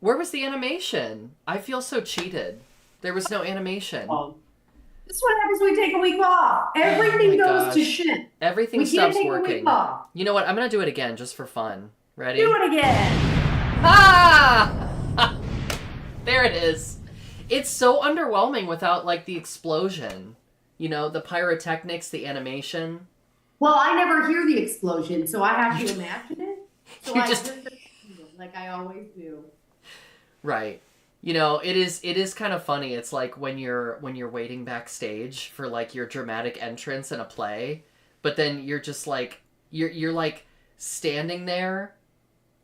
Where was the animation? I feel so cheated. There was no animation. Oh, this is what happens when we take a week off. Oh my Everything goes to gosh. shit. Everything We can't stops take a week working. off. You know what? I'm gonna do it again just for fun. Do Ready? it again. Ah! There it is. It's so underwhelming without like the explosion. You know, the pyrotechnics, the animation. Well, I never hear the explosion, so I have to imagine it. So You I just just like I always do. right. You know, it is kind of funny. It's like when you're waiting backstage for like your dramatic entrance in a play, but then you're just like you're like standing there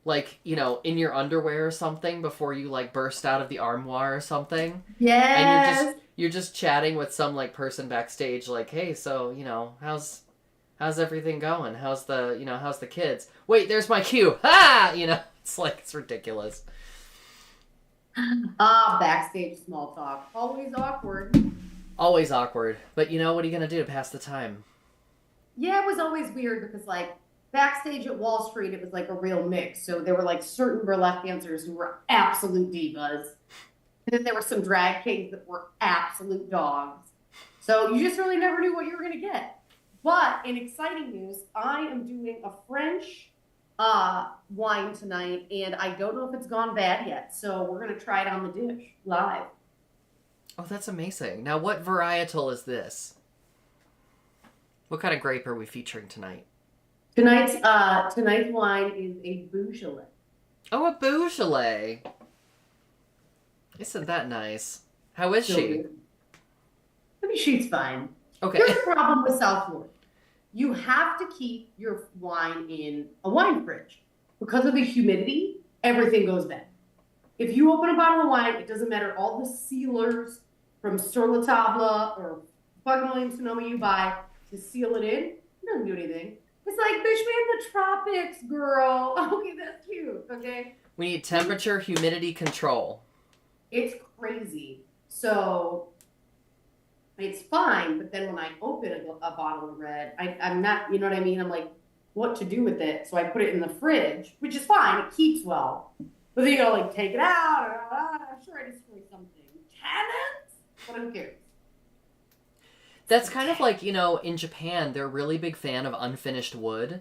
like, you know, in your underwear or something before you like burst out of the armoire or something. And Yes. you're just chatting with some like person backstage like, "Hey, so, you know, how's everything going? How's the kids? Wait, there's my cue. Ha!" You know, it's like it's ridiculous. Backstage small talk. Always awkward. Always awkward. But you know, what are you going to do to pass the time? Yeah, it was always weird because like backstage at Wall Street, it was like a real mix. So there were like certain burlesque dancers who were absolute divas. And then there were some drag kings that were absolute dogs. So you just really never knew what you were going to get. But in exciting news, I am doing a French wine tonight, and I don't know if it's gone bad yet. So we're going to try it on the dish live. Oh, that's amazing. Now, what varietal is this? What kind of grape are we featuring tonight? Tonight's wine is a Beaujolais. Oh, a Beaujolais. Isn't that nice? How is So she? good. I mean, she's fine. Okay. Here's the problem with South Florida. You have to keep your wine in a wine fridge. Because of the humidity, everything goes bad. If you open a bottle of wine, it doesn't matter all the sealers from Sur La Table or fucking Williams Sonoma you buy to seal it in, it doesn't do anything. It's like fish made in the tropics, girl. Okay, that's cute. Okay. We need temperature, humidity control. It's crazy. So it's fine, but then when I open a bottle of red, I'm not, you know what I mean? I'm like, what to do with it? So I put it in the fridge, which is fine. It keeps well. But then you gotta like take it out. I'm sure I destroyed something. Tannins? But I'm curious. That's kind of like, you know, in Japan, they're a really big fan of unfinished wood,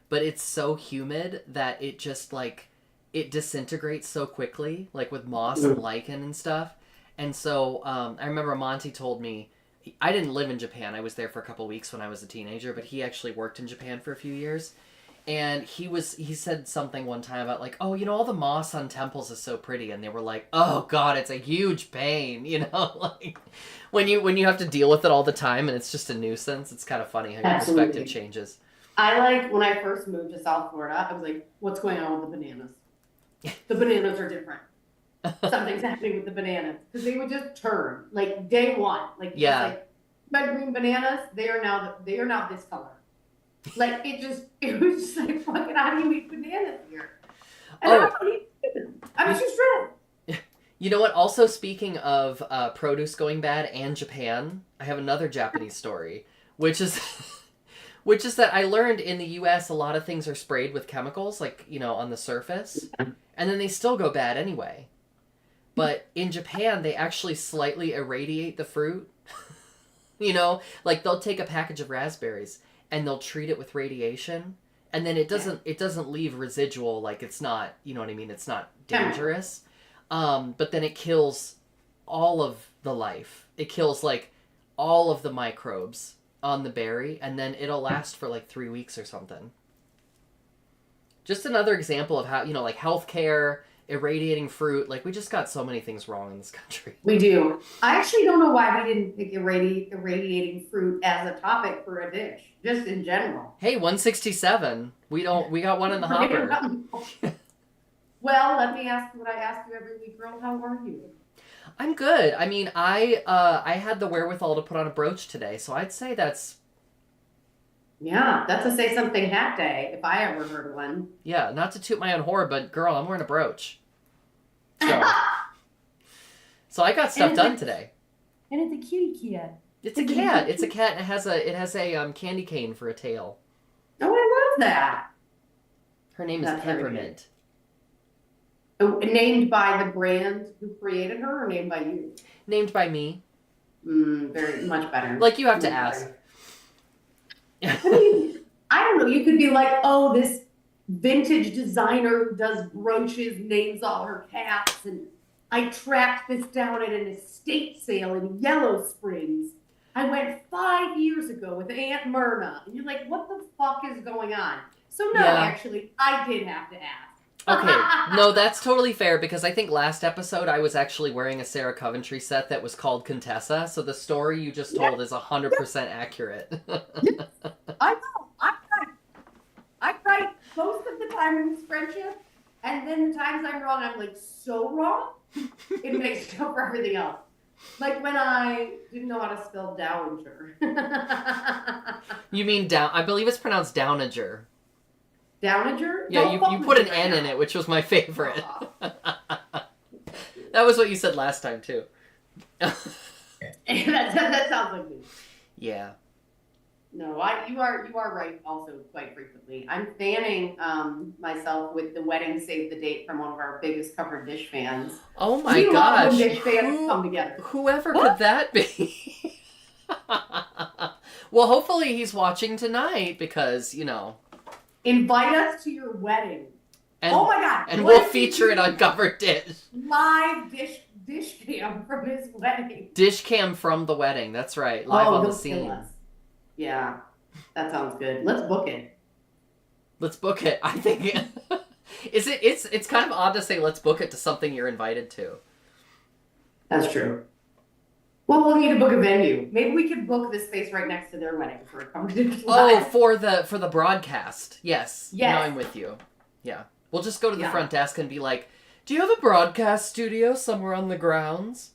but it's so humid that it just like it disintegrates so quickly, like with moss and lichen and stuff. And so I remember Monty told me I didn't live in Japan. I was there for a couple weeks when I was a teenager, but he actually worked in Japan for a few years. And he said something one time about like, oh, you know, all the moss on temples is so pretty, and they were like, oh god, it's a huge pain, you know, like when you have to deal with it all the time and it's just a nuisance. It's kind of funny how your perspective Absolutely. changes. I like when I first moved to South Florida, I was like, what's going on with the bananas? The bananas are different. Something's happening with the bananas. Because they would just turn. Like day one. Like Yeah. just like red green bananas, they are now this color. Like it was just like fucking how do you eat bananas here? And I Oh, don't eat them. I was just red. you know what? Also, speaking of produce going bad and Japan, I have another Japanese story, which is which is that I learned in the U.S. a lot of things are sprayed with chemicals, like, you know, on the surface, and then they still go bad anyway. But in Japan, they actually slightly irradiate the fruit. You know, like they'll take a package of raspberries and they'll treat it with radiation, and then it doesn't leave residual, like it's not, you know what I mean, it's not dangerous. But then it kills all of the life. It kills like all of the microbes on the berry, and then it'll last for like 3 weeks or something. Just another example of how, you know, like healthcare, irradiating fruit, like we just got so many things wrong in this country. We do. I actually don't know why we didn't pick irradiating fruit as a topic for a dish, just in general. Hey, 167. We got one in the hopper. Well, let me ask you what I ask you every week, girl. How are you? I'm good. I mean, I had the wherewithal to put on a brooch today, so I'd say that's Yeah, that's a say something hat day if I ever heard one. yeah, not to toot my own horn, but girl, I'm wearing a brooch. and So I got stuff it's done a today. and it's a kitty cat. It's a Is it cat. a It's a kitty? cat and it has a candy cane for a tail. Oh, I love that. Her name is That's very Peppermint. Named by the brand who created her, or named by you? Named by me. Very much better. Like, you have to Much ask. better. I mean, I don't know. You could be like, oh, this vintage designer who does brooches, names all her cats, and I tracked this down at an estate sale in Yellow Springs. I went 5 years ago with Aunt Myrna. And you're like, what the fuck is going on? So no, Yeah. actually, I did have to ask. Okay, no, that's totally fair, because I think last episode I was actually wearing a Sarah Coventry set that was called Contessa, so the story you just told is 100% accurate. I know. I'm right most of the time in this friendship, and then the times I'm wrong, I'm like so wrong. It makes up for everything else. Like when I didn't know how to spell Dowager. You mean down? I believe it's pronounced Downager. Downager? Yeah, Don't fuck you with put me an right N now. in it, which was my favorite. Aw. That was what you said last time too. that sounds like me. Yeah. No, you are right also quite frequently. I'm fanning myself with the wedding save the date from one of our biggest covered dish fans. Oh my We love gosh. when dish fans come together. Whoever What? could that be? Well, hopefully he's watching tonight, because, Invite us to your wedding. and, Oh my god! and what we'll if we feature it do on Covered Dish. live dish cam from his wedding. Dish cam from the wedding. That's right. Live on the he'll kill scene. us. Yeah, that sounds good. Let's book it. Let's book it. I think it's kind of odd to say let's book it to something you're invited to. That's true. Well, we'll need to book a venue. Maybe we could book this space right next to their wedding for a conversation. Oh, for the broadcast. Yes. Yes. Now I'm with you. Yeah. We'll just go to the Yeah. front desk and be like, "Do you have a broadcast studio somewhere on the grounds?"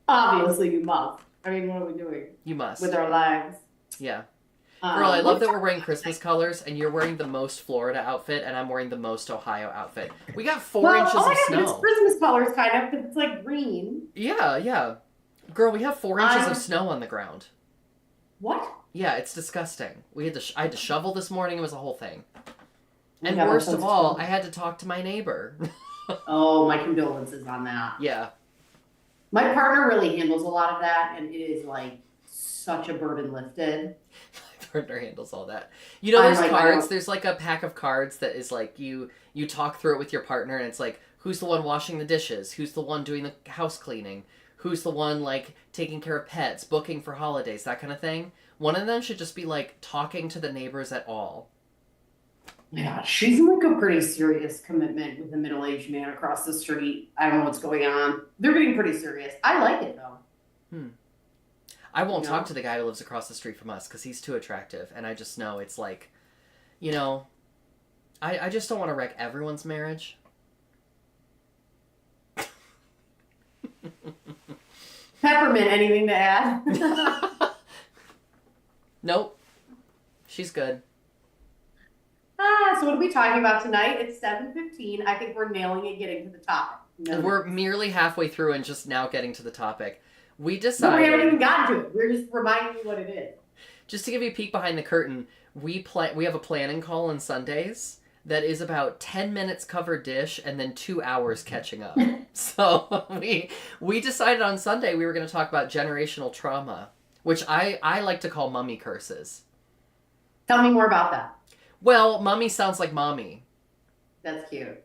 Obviously, you must. I mean, what are we doing You must. with our lives? Yeah. Girl, I love let's that we're wearing Christmas colors, and you're wearing the most Florida outfit, and I'm wearing the most Ohio outfit. We got 4 inches oh my of God, it's snow. Christmas colors, kind of, because it's like green. Yeah, yeah. Girl, we have 4 inches I'm- of snow on the ground. What? Yeah, it's disgusting. I had to shovel this morning. It was a whole thing. And Yeah, that worst of sounds all, terrible. I had to talk to my neighbor. Oh, my condolences on that. Yeah. My partner really handles a lot of that, and it is like such a burden lifted. My partner handles all that. You know, I'm there's like, I cards. don't- There's like a pack of cards that is like you talk through it with your partner, and it's like, who's the one washing the dishes? Who's the one doing the house cleaning? Who's the one like taking care of pets, booking for holidays, that kind of thing? One of them should just be like talking to the neighbors at all. Yeah, she's in like a pretty serious commitment with a middle-aged man across the street. I don't know what's going on. They're getting pretty serious. I like it though. I won't No. talk to the guy who lives across the street from us because he's too attractive, and I just know it's like, I just don't want to wreck everyone's marriage. Peppermint, anything to add? Nope. She's good. So what are we talking about tonight? It's 7:15. I think we're nailing it getting to the topic. No. We're merely halfway through and just now getting to the topic. We No, we decided, haven't even gotten to it. We're just reminding you what it is. just to give you a peek behind the curtain, we have a planning call on Sundays that is about 10 minutes covered dish and then 2 hours catching up. So we decided on Sunday we were going to talk about generational trauma, which I like to call mummy curses. Tell me more about that. Well, mummy sounds like mommy. That's cute.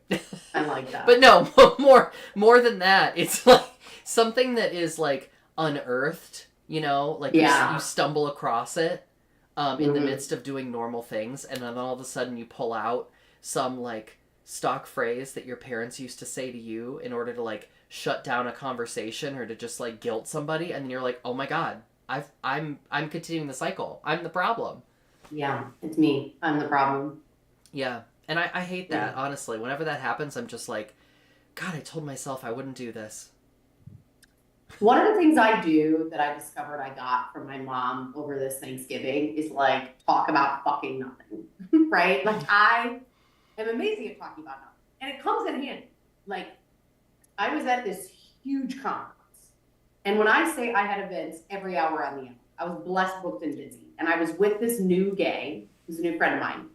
I like that. But no, more than that, it's like something that is like unearthed, like Yeah. you stumble across it in the Mhm. midst of doing normal things, and then all of a sudden you pull out some like stock phrase that your parents used to say to you in order to like shut down a conversation or to just like guilt somebody, and then you're like, oh my god, I'm continuing the cycle. I'm the problem. Yeah, it's me. I'm the problem. Yeah. And I hate that, honestly. Whenever that happens, I'm just like, God, I told myself I wouldn't do this. One of the things I do that I discovered I got from my mom over this Thanksgiving is like talk about fucking nothing, right? Like I am amazing at talking about nothing, and it comes in handy. Like I was at this huge conference, and when I say I had events every hour on the hour, I was blessed, booked, and busy, and I was with this new gay, who's a new friend of mine,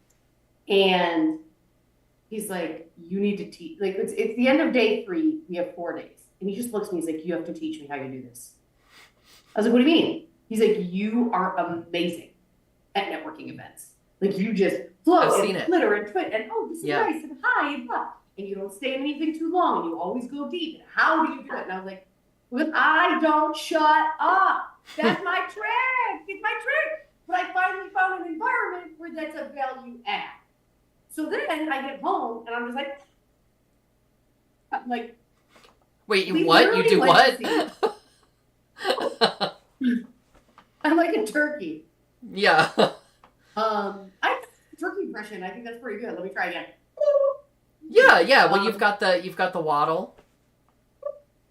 and he's like, you need to teach. Like, it's the end of day 3. We have 4 days. And he just looks at me, he's like, you have to teach me how you do this. I was like, what do you mean? He's like, you are amazing at networking events. Like, you just flow and flitter and twit and, oh, this is nice and hi and blah. And you don't stay in anything too long. And you always go deep. And how do you do it? And I was like, well, I don't shut up. That's my trick. It's my trick. But I finally found an environment where that's a value add. So then I get home and I'm just like, wait, what? You do what? I'm like a turkey. Yeah. I have a turkey impression. I think that's pretty good. Let me try again. Yeah. Well, you've got the waddle.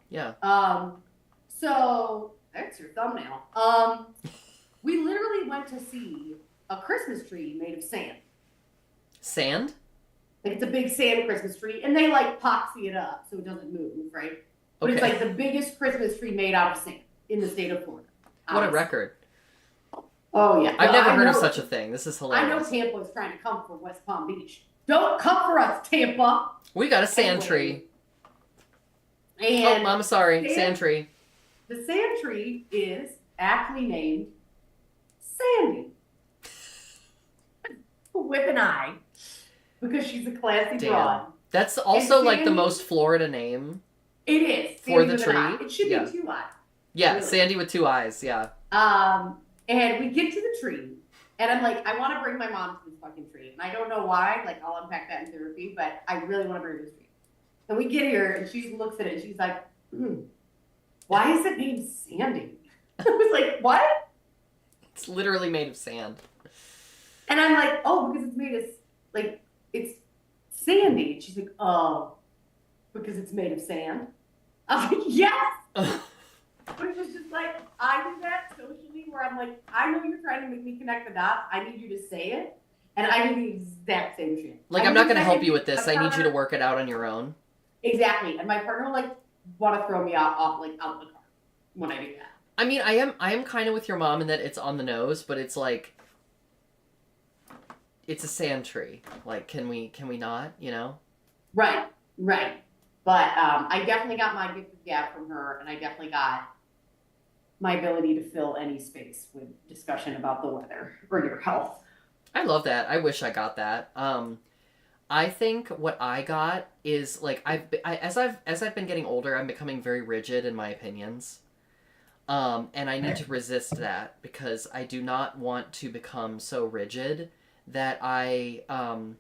Yeah. So that's your thumbnail. We literally went to see a Christmas tree made of sand. Sand? Like, it's a big sand Christmas tree, and they like epoxy it up so it doesn't move, right? But it's like the biggest Christmas tree made out of sand in the state of Florida. What a record. Oh, yeah. I've never heard of such a thing. This is hilarious. I know Tampa is trying to come for West Palm Beach. Don't come for us, Tampa. We got a sand tree. And I'm sorry. Sand tree. The sand tree is aptly named Sandy. With an I. Because she's a classy broad. That's also like the most Florida name. It is. For the tree. It should be 2 eyes. Yeah, really. Sandy with 2 eyes, yeah. And we get to the tree, and I'm like, I want to bring my mom to this fucking tree. And I don't know why, like, I'll unpack that in therapy, but I really want to bring her to this tree. And we get here, and she looks at it, and she's like, why is it named Sandy? I was like, what? It's literally made of sand. And I'm like, oh, because it's made of, like, it's sandy. And she's like, oh, because it's made of sand? I was like, yes! But it was just like, I do that socially where I'm like, I know you're trying to make me connect the dots. I need you to say it. And I do the exact same shit. Like, I'm not going to help you with this. I need you to work it out on your own. Exactly. And my partner will, like, want to throw me out the car when I do that. I mean, I am kind of with your mom in that it's on the nose, but it's like, it's a sand tree. Like, can we not, you know? Right. But I definitely got my gift of gab from her, and I definitely got my ability to fill any space with discussion about the weather or your health. I love that. I wish I got that. I think what I got is like as I've been getting older, I'm becoming very rigid in my opinions. And I need to resist that because I do not want to become so rigid that I don't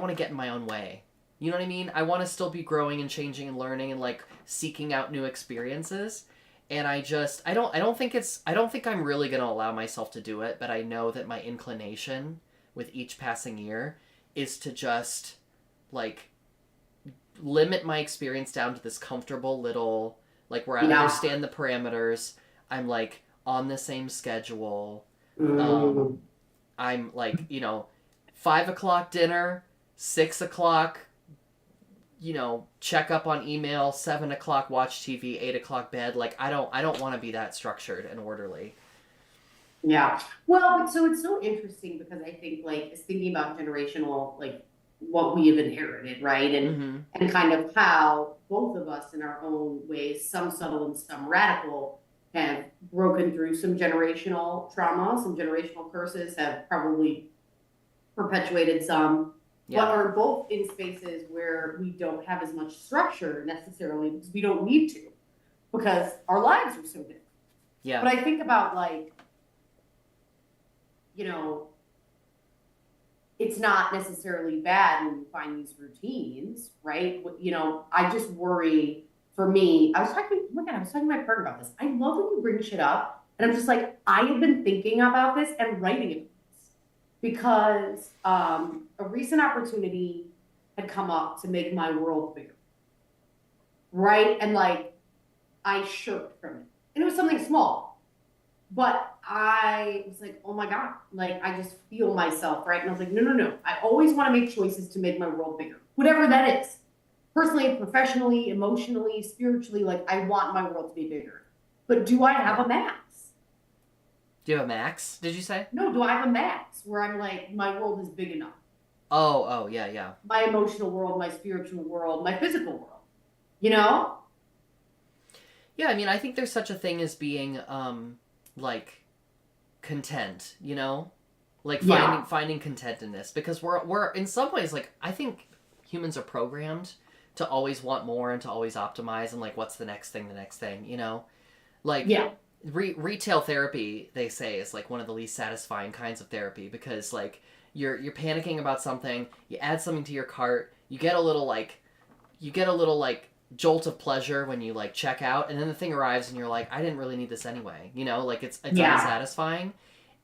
want to get in my own way. You know what I mean? I want to still be growing and changing and learning and like seeking out new experiences. And I don't think I'm really going to allow myself to do it, but I know that my inclination with each passing year is to just like limit my experience down to this comfortable little, like where I understand the parameters. I'm like on the same schedule. I'm like, 5 o'clock dinner, 6 o'clock, check up on email, 7 o'clock watch TV, 8 o'clock bed. Like, I don't want to be that structured and orderly. Yeah. Well, so it's so interesting because I think like it's thinking about generational, like what we have inherited, right? And and kind of how both of us in our own ways, some subtle and some radical, have broken through some generational trauma, some generational curses, have probably perpetuated some. But are both in spaces where we don't have as much structure necessarily because we don't need to, because our lives are so different. Yeah. But I think about like, it's not necessarily bad when you find these routines, right? I just worry for me. I was talking to my partner about this. I love when you bring shit up, and I'm just like, I have been thinking about this and writing it. Because a recent opportunity had come up to make my world bigger, right? And like, I shirked from it. And it was something small. But I was like, oh my God, like, I just feel myself, right? And I was like, no. I always want to make choices to make my world bigger, whatever that is. Personally, professionally, emotionally, spiritually, like, I want my world to be bigger. But do I have a max? Do you have a max, did you say? No, do I have a max where I'm like, my world is big enough? Oh, yeah, yeah. My emotional world, my spiritual world, my physical world, you know? Yeah, I mean, I think there's such a thing as being, like, content, you know? Like, Yeah. finding content in this. Because we're, in some ways, like, I think humans are programmed to always want more and to always optimize and, like, what's the next thing, you know? Like, Yeah. retail therapy, they say, is, like, one of the least satisfying kinds of therapy because, like, you're panicking about something, you add something to your cart, you get a little like jolt of pleasure when you like check out, and then the thing arrives and you're like, I didn't really need this anyway, you know, like it's Yeah. unsatisfying.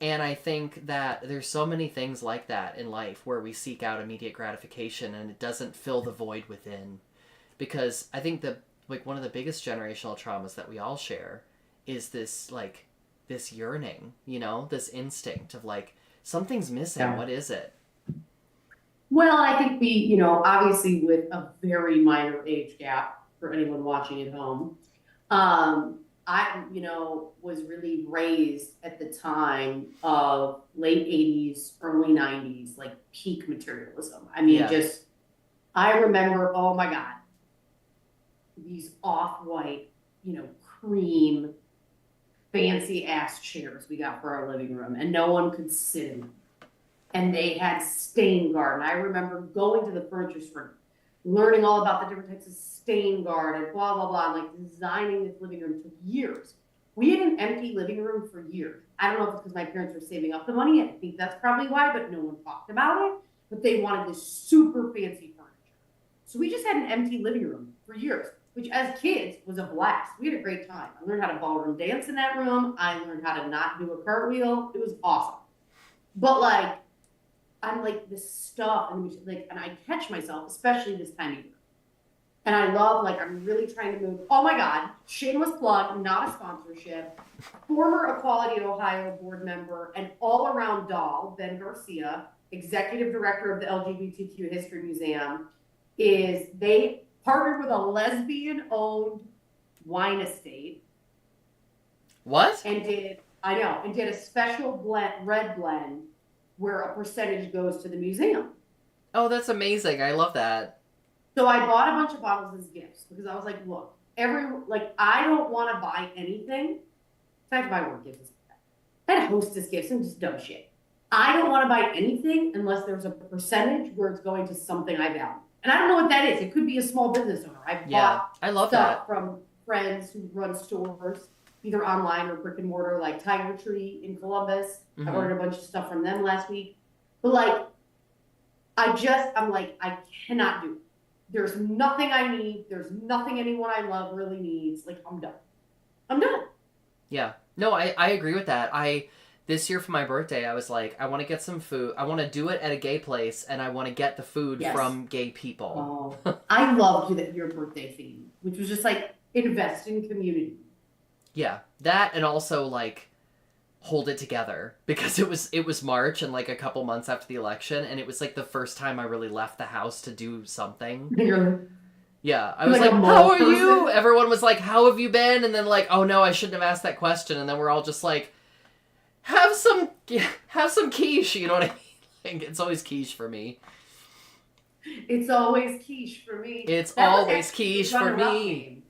And I think that there's so many things like that in life where we seek out immediate gratification and it doesn't fill the void within. Because I think that like one of the biggest generational traumas that we all share is this like this yearning, you know, this instinct of like something's missing. Yeah. What is it? Well, I think obviously with a very minor age gap for anyone watching at home, was really raised at the time of late 80s, early 90s, like peak materialism. I mean, Yeah. I remember, oh my God, these off-white, cream, fancy ass chairs we got for our living room, and no one could sit in them. And they had stain guard. And I remember going to the furniture store, learning all about the different types of stain guard and blah, blah, blah, and like designing this living room took years. We had an empty living room for years. I don't know if it's because my parents were saving up the money. I think that's probably why, but no one talked about it. But they wanted this super fancy furniture. So we just had an empty living room for years, which as kids was a blast. We had a great time. I learned how to ballroom dance in that room. I learned how to not do a cartwheel. It was awesome. But like, I'm like this stuff, and like, and I catch myself, especially this time of year. And I love, like, I'm really trying to move. Oh my God, shameless plug, not a sponsorship. Former Equality Ohio board member and all-around doll, Ben Garcia, executive director of the LGBTQ History Museum, they partnered with a lesbian-owned wine estate. What? And did a special red blend where a percentage goes to the museum. Oh, that's amazing. I love that. So I bought a bunch of bottles as gifts because I was like, look, I don't want to buy anything. I have to buy more gifts. I had hostess gifts and just dumb shit. I don't want to buy anything unless there's a percentage where it's going to something I value. And I don't know what that is. It could be a small business owner. I've bought I love stuff that. from friends who run stores, either online or brick and mortar, like Tiger Tree in Columbus. Mm-hmm. I ordered a bunch of stuff from them last week. But like, I'm like, I cannot do it. There's nothing I need. There's nothing anyone I love really needs. Like, I'm done. I'm done. Yeah. No, I agree with that. This year for my birthday, I was like, I want to get some food. I want to do it at a gay place, and I want to get the food from gay people. Oh, I loved your birthday theme, which was just like, invest in community. Yeah. That, and also like hold it together, because it was March and like a couple months after the election, and it was like the first time I really left the house to do something. Yeah, I was like, how are you? Everyone was like, how have you been? And then like, oh no, I shouldn't have asked that question. And then we're all just like, have some quiche, you know what I mean? Like, it's always quiche for me. It's always quiche for me. It's always quiche for me.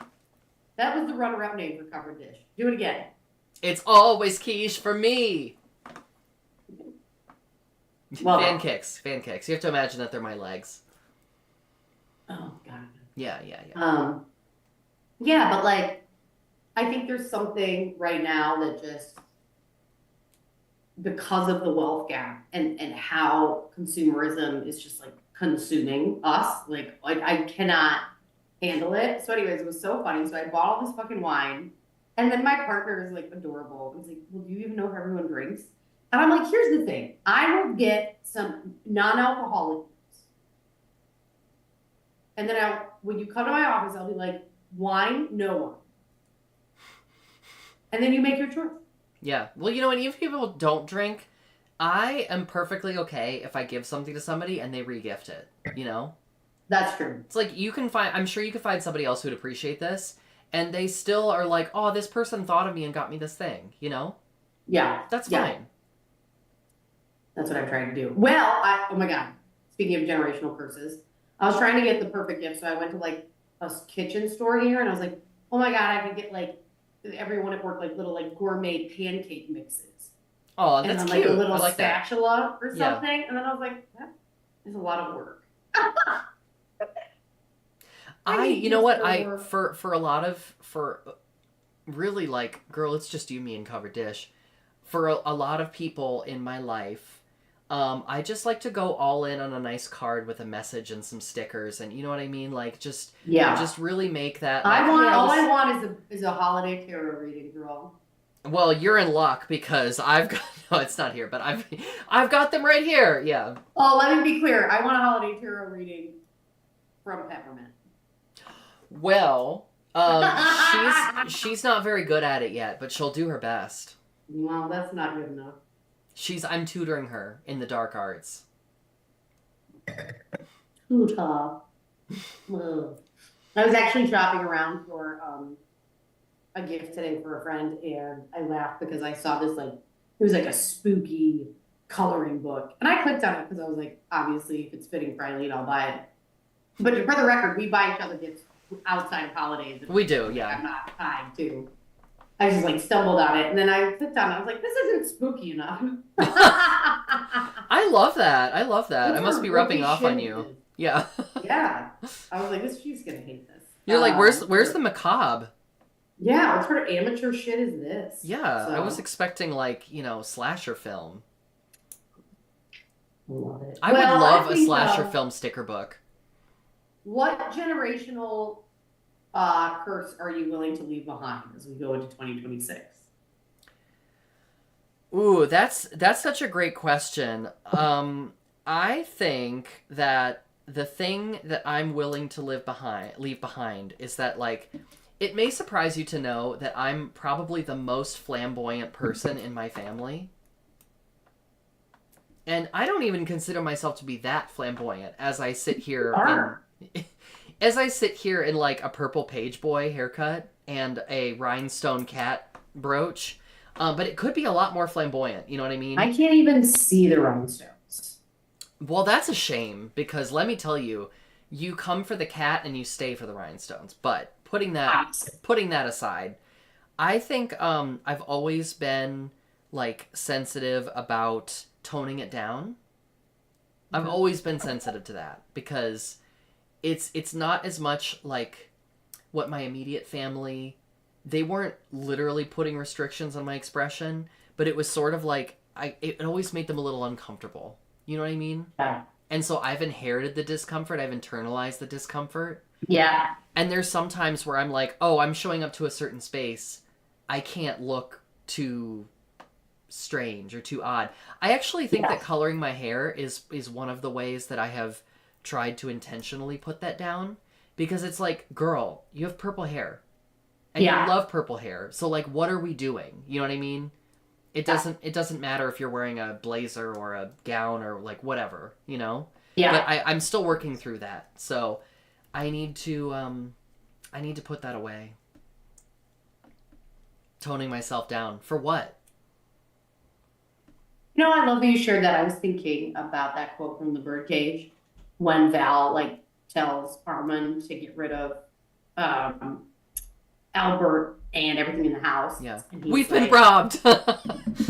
That was the runner-up name for Covered Dish. Do it again. It's always quiche for me. Well, fan kicks. You have to imagine that they're my legs. Oh God. Yeah. Yeah, but like, I think there's something right now that just, because of the wealth gap and how consumerism is just like consuming us, like I cannot handle it. So anyways, it was so funny. So I bought all this fucking wine, and then my partner is like adorable. He's like, well, do you even know if everyone drinks? And I'm like, here's the thing. I will get some non-alcoholic, and then when you come to my office, I'll be like, wine, no wine. And then you make your choice. Yeah. Well, you know, and even if people don't drink, I am perfectly okay if I give something to somebody and they re-gift it, you know? That's true. It's like I'm sure you could find somebody else who'd appreciate this, and they still are like, oh, this person thought of me and got me this thing, you know? Yeah. That's fine. That's what I'm trying to do. Well, oh my God. speaking of generational curses, I was trying to get the perfect gift, so I went to like a kitchen store here, and I was like, oh my God, I could get like everyone at work like little like gourmet pancake mixes, Oh, and that's then cute. like a little I like that. spatula or Yeah. something, and then I was like, that is a lot of work. I need You know gifts what? that are worth. For a lot of for really like, girl, it's just you, me, and covered dish. For a lot of people in my life, I just like to go all in on a nice card with a message and some stickers, and you know what I mean. Like Yeah, just really make that. I Like, want hey, all I want is a holiday tarot reading, girl. well, you're in luck because I've got no, it's not here, but I've got them right here. Yeah. Oh, let me be clear. I want a holiday tarot reading from Peppermint. Well, she's not very good at it yet, but she'll do her best. Well, that's not good enough. I'm tutoring her in the dark arts. Tuta. Ugh. I was actually shopping around for a gift today for a friend, and I laughed because I saw this like it was like a spooky coloring book, and I clicked on it because I was like, obviously, if it's fitting for Eileen, I'll buy it. But for the record, we buy each other gifts outside of holidays. We do, I'm yeah. not tied to. I just like stumbled on it, and then I clicked on it. I was like, this isn't spooky enough. I love that. I love that. I What must sort be of rubbing rookie off on shit you. is this? Yeah. Yeah, I was like, she's gonna hate this. You're like, where's the macabre? Yeah, what sort of amateur shit is this? Yeah, So, I was expecting like, slasher film. love it. I would Well, love I a think, slasher film sticker book. What generational curse are you willing to leave behind as we go into 2026? Ooh, that's such a great question. I think that the thing that I'm willing to leave behind is that, like, it may surprise you to know that I'm probably the most flamboyant person in my family. And I don't even consider myself to be that flamboyant as I sit here as I sit here in like a purple page boy haircut and a rhinestone cat brooch. But it could be a lot more flamboyant, you know what I mean? I can't even see the rhinestones. Well, that's a shame because let me tell you, you come for the cat and you stay for the rhinestones. But putting that aside, I think I've always been like sensitive about toning it down. I've always been sensitive to that because it's not as much like what my immediate family, they weren't literally putting restrictions on my expression, but it was sort of like it always made them a little uncomfortable. You know what I mean? Yeah. And so I've inherited the discomfort, I've internalized the discomfort. Yeah. And there's some times where I'm like, oh, I'm showing up to a certain space. I can't look too strange or too odd. I actually think that coloring my hair is one of the ways that I have tried to intentionally put that down. Because it's like, girl, you have purple hair. And you love purple hair. So like, what are we doing? You know what I mean? It doesn't matter if you're wearing a blazer or a gown or like whatever, you know? Yeah. But I'm still working through that. So I need to put that away. Toning myself down. For what? You know, I love that you shared that. I was thinking about that quote from The Birdcage when Val like tells Armand to get rid of Albert and everything in the house. Yeah. And he's We've been like, robbed.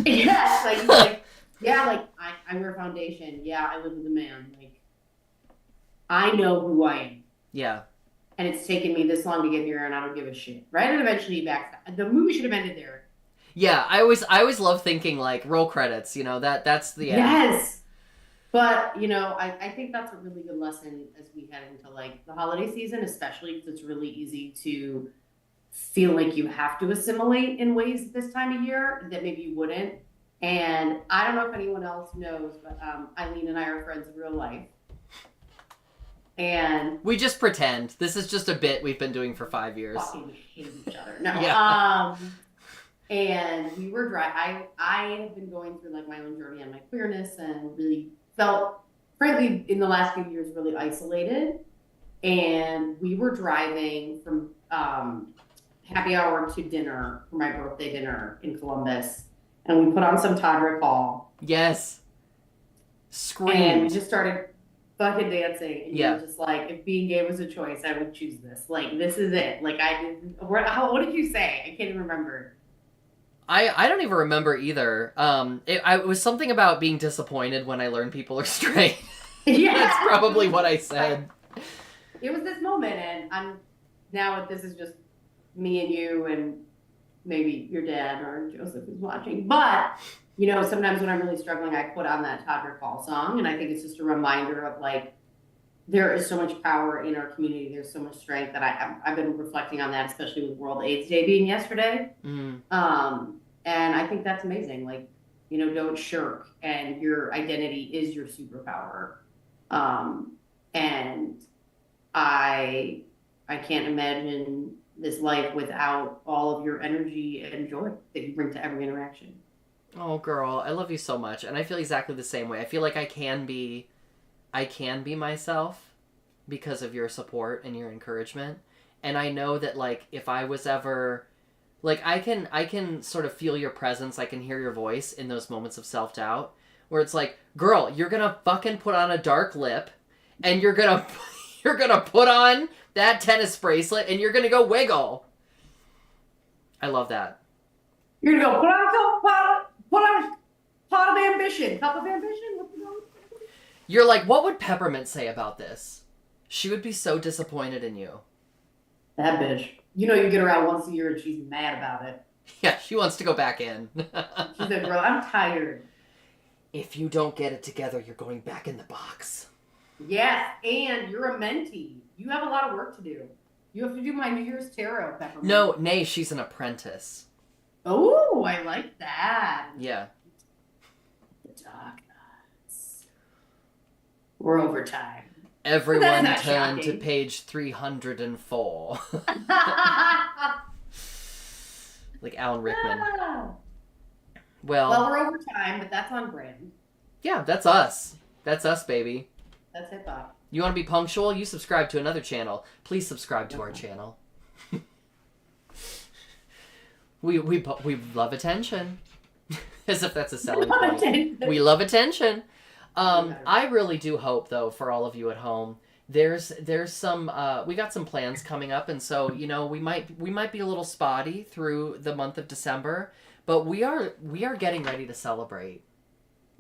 yes, like he's like, yeah, like I wear foundation. Yeah, I live with a man. Like I know who I am. Yeah. And it's taken me this long to get here, and I don't give a shit. Right? And eventually he backs out. The movie should have ended there. Yeah, I always love thinking like roll credits, you know, that's the end. Yes. But, you know, I think that's a really good lesson as we head into like the holiday season, especially because it's really easy to feel like you have to assimilate in ways this time of year that maybe you wouldn't. And I don't know if anyone else knows, but Eileen and I are friends in real life. And we just pretend. This is just a bit we've been doing for 5 years. Fucking hate each other. No. Yeah. And we were I have been going through like my own journey on my queerness and really felt, frankly, in the last few years, really isolated. And we were driving from happy hour to dinner for my birthday dinner in Columbus. And we put on some Todrick Hall. Yes. And we Screamed. just started fucking dancing. And Yeah. you were just like, if being gay was a choice, I would choose this. Like, this is it. Like, I didn't. What did you say? I can't even remember. I don't even remember either. It was something about being disappointed when I learned people are straight. Yeah. That's probably what I said. It was this moment, and this is just me and you, and maybe your dad or Joseph is watching. But, sometimes when I'm really struggling, I put on that Todd McFall song, and I think it's just a reminder of like, there is so much power in our community. There's so much strength that I've been reflecting on that, especially with World AIDS Day being yesterday. Mm. And I think that's amazing. Like, don't shirk, and your identity is your superpower. And I can't imagine this life without all of your energy and joy that you bring to every interaction. Oh, girl, I love you so much, and I feel exactly the same way. I feel like I can be myself because of your support and your encouragement, and I know that like if I was ever like I can sort of feel your presence, I can hear your voice in those moments of self-doubt where it's like, girl, you're gonna fucking put on a dark lip, and you're gonna put on that tennis bracelet, and you're gonna go wiggle. I love that. You're gonna go put on a pot of ambition. Cup of ambition? What's the wrong? You're like, what would Peppermint say about this? She would be so disappointed in you. That bitch. You get her out once a year and she's mad about it. Yeah, she wants to go back in. She's like, girl, I'm tired. If you don't get it together, you're going back in the box. Yes, and you're a mentee. You have a lot of work to do. You have to do my New Year's tarot, Peppermint. No, nay, she's an apprentice. Oh, I like that. Yeah. The darkness. We're over time. Everyone That's not turn to shocking. page 304. Like Alan Rickman. Well, Well, we're over time, but that's on brand. yeah, that's us. That's us, baby. That's hip hop. You want to be punctual? You subscribe to another channel. Please subscribe to our channel. We love attention. As if that's a selling point. We love attention. I really do hope, though, for all of you at home, there's some we got some plans coming up, and so we might be a little spotty through the month of December, but we are getting ready to celebrate.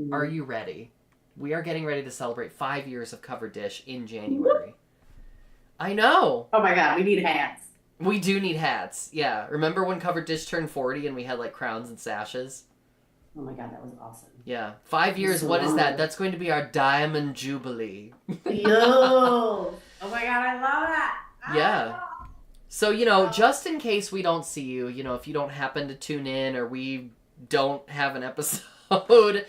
Mm-hmm. Are you ready? We are getting ready to celebrate 5 years of Covered Dish in January. I know. Oh my god, we need hats. We do need hats. Yeah. Remember when Covered Dish turned 40 and we had like crowns and sashes? Oh my god, that was awesome. Yeah. 5 years, what is that? That's going to be our Diamond Jubilee. Yo! Oh my god, I love that! Yeah. So, just in case we don't see you, if you don't happen to tune in or we don't have an episode,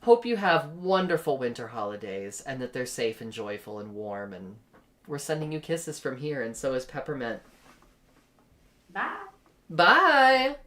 hope you have wonderful winter holidays and that they're safe and joyful and warm, and we're sending you kisses from here, and so is Peppermint. Bye! Bye!